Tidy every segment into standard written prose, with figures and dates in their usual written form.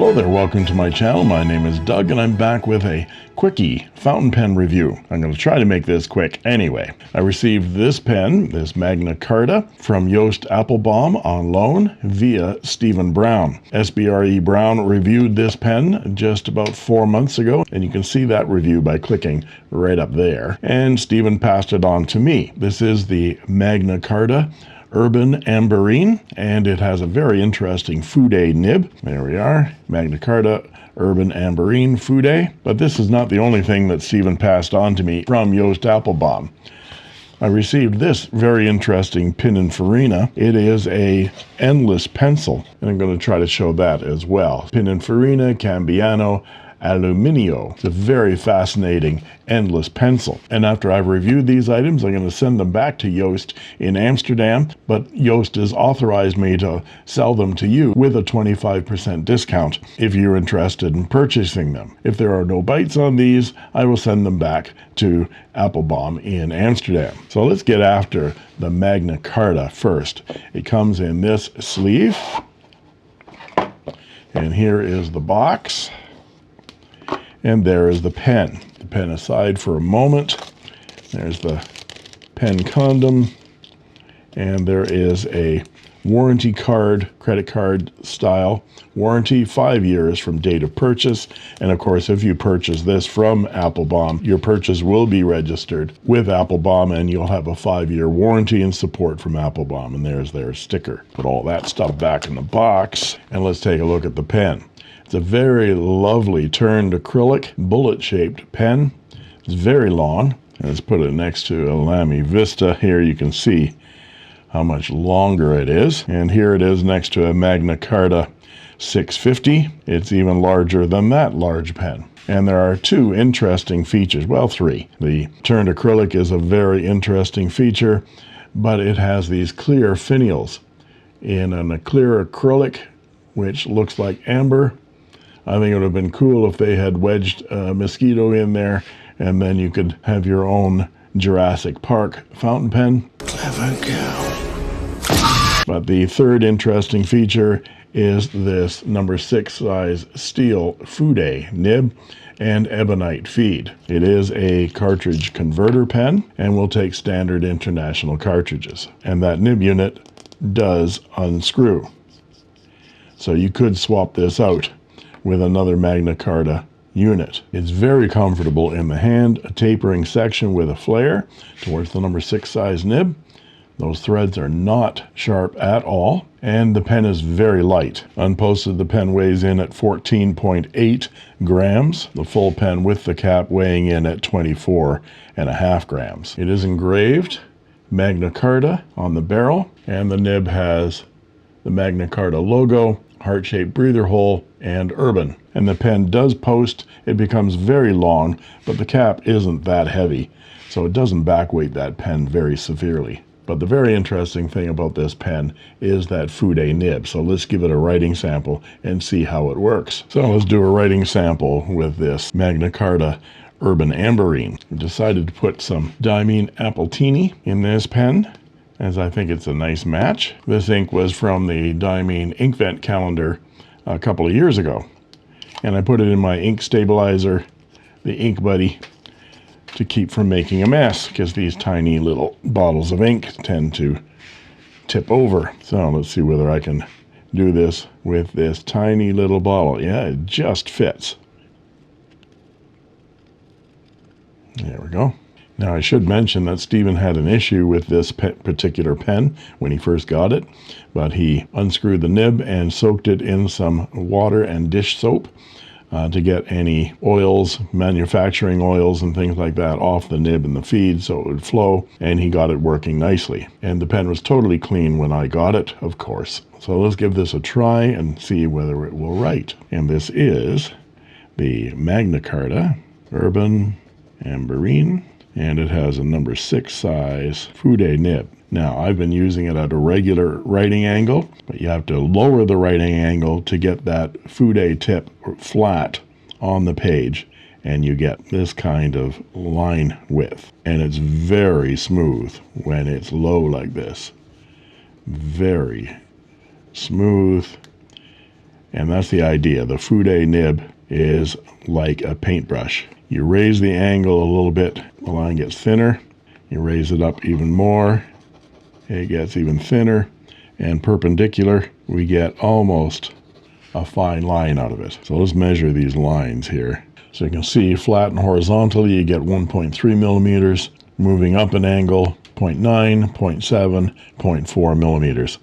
Hello there, welcome to my channel. My name is Doug and I'm back with a quickie fountain pen review. I'm going to try to make this quick anyway. I received this pen, this Magna Carta, from Joost Appelboom on loan via Stephen Brown. SBRE Brown reviewed this pen just about 4 months ago, and you can see that review by clicking right up there. And Stephen passed it on to me. This is the Magna Carta Urban Amberine, and it has a very interesting fude nib. There we are, Magna Carta Urban Amberine fude. But this is not the only thing that Stephen passed on to me from Joost Appelboom. I received this very interesting Pininfarina. It is a endless pencil, and I'm going to try to show that as well. Pininfarina Cambiano Aluminio. It's a very fascinating endless pencil. And after I've reviewed these items, I'm going to send them back to Joost in Amsterdam, but Joost has authorized me to sell them to you with a 25% discount if you're interested in purchasing them. If there are no bites on these, I will send them back to Appelboom in Amsterdam. So let's get after the Magna Carta first. It comes in this sleeve, and here is the box. And there is the pen. The pen aside for a moment. There's the pen condom. And there is a warranty card, credit card style warranty, 5 years from date of purchase. And of course, if you purchase this from Appelboom, your purchase will be registered with Appelboom and you'll have a 5-year warranty and support from Appelboom. And there's their sticker. Put all that stuff back in the box and let's take a look at the pen. It's a very lovely turned acrylic bullet-shaped pen. It's very long. Let's put it next to a Lamy Vista. Here you can see how much longer it is. And here it is next to a Magna Carta 650. It's even larger than that large pen. And there are two interesting features, well, three. The turned acrylic is a very interesting feature, but it has these clear finials in a clear acrylic, which looks like amber. I think it would have been cool if they had wedged a mosquito in there, and then you could have your own Jurassic Park fountain pen. Clever girl. But the third interesting feature is this number 6 size steel fude nib and ebonite feed. It is a cartridge converter pen and will take standard international cartridges. And that nib unit does unscrew. So you could swap this out with another Magna Carta unit. It's very comfortable in the hand, a tapering section with a flare towards the number 6 size nib. Those threads are not sharp at all, and the pen is very light. Unposted, the pen weighs in at 14.8 grams, the full pen with the cap weighing in at 24.5 grams. It is engraved Magna Carta on the barrel, and the nib has the Magna Carta logo, heart-shaped breather hole, and urban. And the pen does post. It becomes very long, but the cap isn't that heavy, so it doesn't backweight that pen very severely. But the very interesting thing about this pen is that fude nib. So let's give it a writing sample and see how it works. So let's do a writing sample with this Magna Carta Urban Amberine. I decided to put some Diamine Appletini in this pen, as I think it's a nice match. This ink was from the Diamine Inkvent calendar a couple of years ago. And I put it in my ink stabilizer, the Ink Buddy, to keep from making a mess, because these tiny little bottles of ink tend to tip over. So let's see whether I can do this with this tiny little bottle. Yeah, it just fits. There we go. Now, I should mention that Stephen had an issue with this particular pen when he first got it, but he unscrewed the nib and soaked it in some water and dish soap to get any oils, manufacturing oils and things like that off the nib and the feed so it would flow, and he got it working nicely. And the pen was totally clean when I got it, of course. So let's give this a try and see whether it will write. And this is the Magna Carta Urban Amberine, and it has a number 6 size fude nib. Now, I've been using it at a regular writing angle, but you have to lower the writing angle to get that fude tip flat on the page, and you get this kind of line width. And it's very smooth when it's low like this. Very smooth And that's the idea. The fude nib is like a paintbrush. You raise the angle a little bit, the line gets thinner. You raise it up even more, it gets even thinner, and perpendicular, we get almost a fine line out of it. So let's measure these lines here. So you can see flat and horizontally, you get 1.3 millimeters. Moving up an angle, 0.9, 0.7, 0.4 millimeters.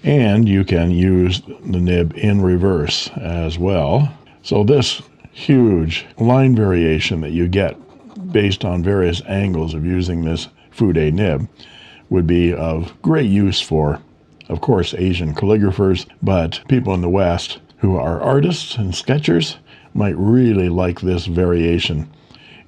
And you can use the nib in reverse as well. So this huge line variation that you get based on various angles of using this fude nib would be of great use for, of course, Asian calligraphers, but people in the West who are artists and sketchers might really like this variation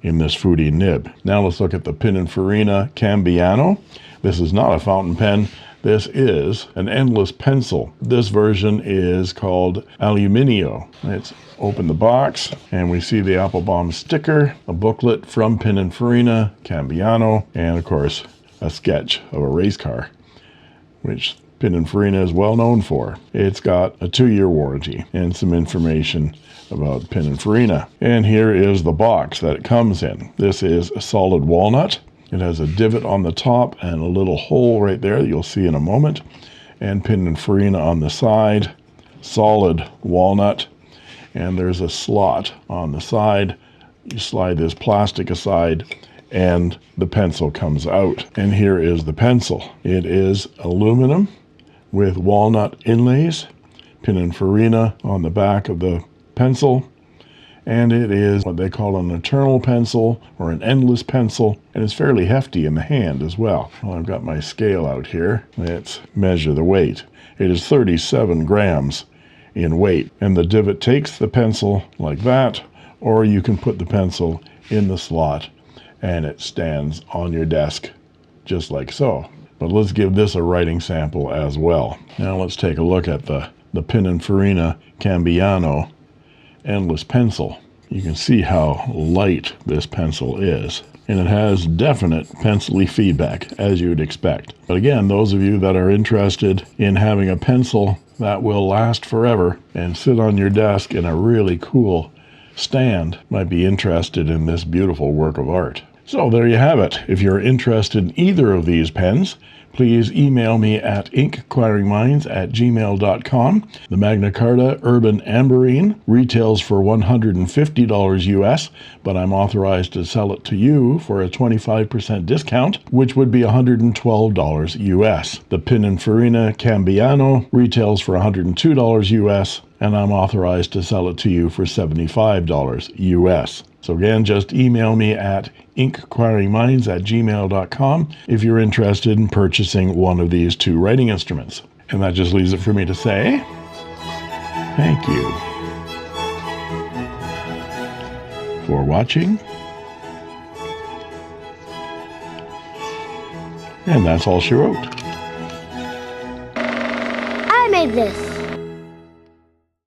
in this fude nib. Now let's look at the Pininfarina Cambiano. This is not a fountain pen. This is an endless pencil. This version is called Aluminio. Let's open the box and we see the Appelboom sticker, a booklet from Pininfarina Cambiano, and of course a sketch of a race car, which Pininfarina is well known for. It's got a 2-year warranty and some information about Pininfarina. And here is the box that it comes in. This is a solid walnut. It has a divot on the top and a little hole right there that you'll see in a moment. And Pininfarina on the side, solid walnut. And there's a slot on the side. You slide this plastic aside and the pencil comes out. And here is the pencil. It is aluminum with walnut inlays, Pininfarina on the back of the pencil, and it is what they call an eternal pencil or an endless pencil, and it's fairly hefty in the hand as well. Well, I've got my scale out here. Let's measure the weight. It is 37 grams in weight, and the divot takes the pencil like that, or you can put the pencil in the slot and it stands on your desk just like so. But let's give this a writing sample as well. Now let's take a look at the Pininfarina Cambiano endless pencil. You can see how light this pencil is, and it has definite pencil-y feedback, as you would expect. But again, those of you that are interested in having a pencil that will last forever and sit on your desk in a really cool stand might be interested in this beautiful work of art. So there you have it. If you're interested in either of these pens, please email me at inkquiringminds@gmail.com. The Magna Carta Urban Amberine retails for $150 US, but I'm authorized to sell it to you for a 25% discount, which would be $112 US. The Pininfarina Cambiano retails for $102 US, and I'm authorized to sell it to you for $75 US. So again, just email me at inkquiringminds@gmail.com if you're interested in purchasing one of these two writing instruments. And that just leaves it for me to say, thank you for watching. And that's all she wrote. I made this.